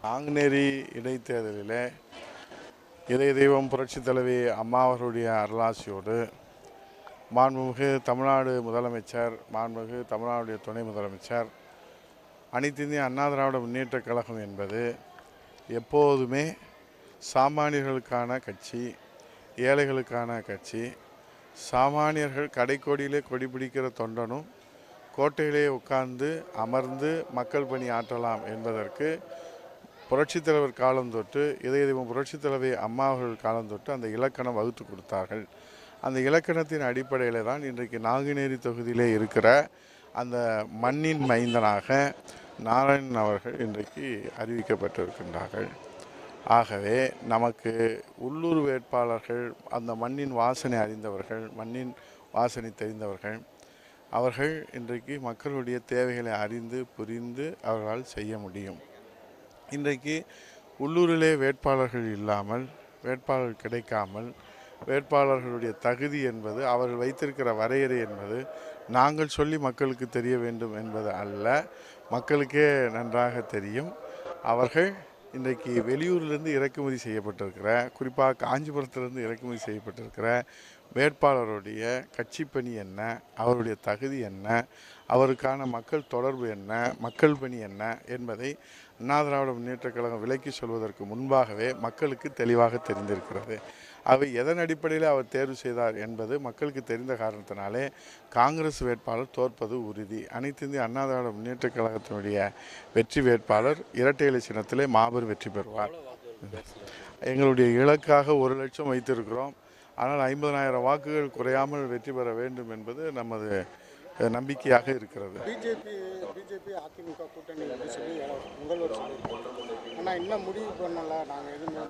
நாங்குநேரி இடைத்தேர்தலில் இதய தெய்வம் புரட்சித் தலைவி அம்மா அவர்களுடைய அருளாசியோடு மாண்புமிகு தமிழ்நாடு முதலமைச்சர், மாண்புமிகு தமிழ்நாடுடைய துணை முதலமைச்சர், அனைத்து இந்திய அண்ணா திராவிட முன்னேற்றக் கழகம் என்பது எப்போதுமே சாமானியர்களுக்கான கட்சி, ஏழைகளுக்கான கட்சி. சாமானியர்கள் கடைக்கோடியிலே கொடி பிடிக்கிற தொண்டனும் கோட்டையிலே உட்கார்ந்து அமர்ந்து மக்கள் பணி ஆற்றலாம் என்பதற்கு புரட்சித் தலைவர் காலம் தொட்டு, இதய தெய்வம் புரட்சித் தலைவி அம்மா அவர்கள் காலம் தொட்டு அந்த இலக்கணம் வகுத்து கொடுத்தார்கள். அந்த இலக்கணத்தின் அடிப்படையில் தான் இன்றைக்கு நாங்குநேரி தொகுதியிலே இருக்கிற அந்த மண்ணின் மைந்தனாக நாராயணன் அவர்கள் இன்றைக்கு அறிவிக்கப்பட்டிருக்கின்றார்கள். ஆகவே நமக்கு உள்ளூர் வேட்பாளர்கள், அந்த மண்ணின் வாசனை அறிந்தவர்கள், மண்ணின் வாசனை தெரிந்தவர்கள், அவர்கள் இன்றைக்கு மக்களுடைய தேவைகளை அறிந்து புரிந்து அவர்களால் செய்ய முடியும். இன்றைக்கு உள்ளூரிலே வேட்பாளர்கள் இல்லாமல், வேட்பாளர்கள் கிடைக்காமல், வேட்பாளர்களுடைய தகுதி என்பது, அவர்கள் வைத்திருக்கிற வரையறை என்பது நாங்கள் சொல்லி மக்களுக்கு தெரிய வேண்டும் என்பது அல்ல, மக்களுக்கே நன்றாக தெரியும். அவர்கள் இன்றைக்கு வெளியூரிலிருந்து இறக்குமதி செய்யப்பட்டிருக்கிற, குறிப்பாக காஞ்சிபுரத்திலிருந்து இறக்குமதி செய்யப்பட்டிருக்கிற வேட்பாளருடைய கட்சி பணி என்ன, அவருடைய தகுதி என்ன, அவருக்கான மக்கள் தொடர்பு என்ன, மக்கள் பணி என்ன என்பதை அண்ணா திராவிட முன்னேற்றக் கழகம் விலக்கி சொல்வதற்கு முன்பாகவே மக்களுக்கு தெளிவாக தெரிந்திருக்கிறது. அவை எதன் அடிப்படையில் அவர் தேர்வு செய்தார் என்பது மக்களுக்கு தெரிந்த காரணத்தினாலே காங்கிரஸ் வேட்பாளர் தோற்பது உறுதி. அனைத்து இந்திய அண்ணா திராவிட முன்னேற்றக் கழகத்தினுடைய வெற்றி வேட்பாளர் இரட்டை இலை சின்னத்திலே மாபெரும் வெற்றி பெறுவார். எங்களுடைய இலக்காக 1 லட்சம் வைத்திருக்கிறோம். ஆனால் 50,000 வாக்குகள் குறையாமல் வெற்றி பெற வேண்டும் என்பது நமது நம்பிக்கையாக இருக்கிறது. பிஜேபி அதிமுக கூட்டணி சொல்லி முதல்வர் ஆனால் இன்னும் முடிவு பண்ணல. நாங்கள் எதுவுமே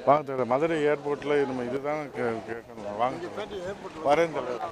வாங்க மதுரை ஏர்போர்ட்டில் நம்ம இதுதான் கேட்கணும். வாங்க வரேன் தலைவர்.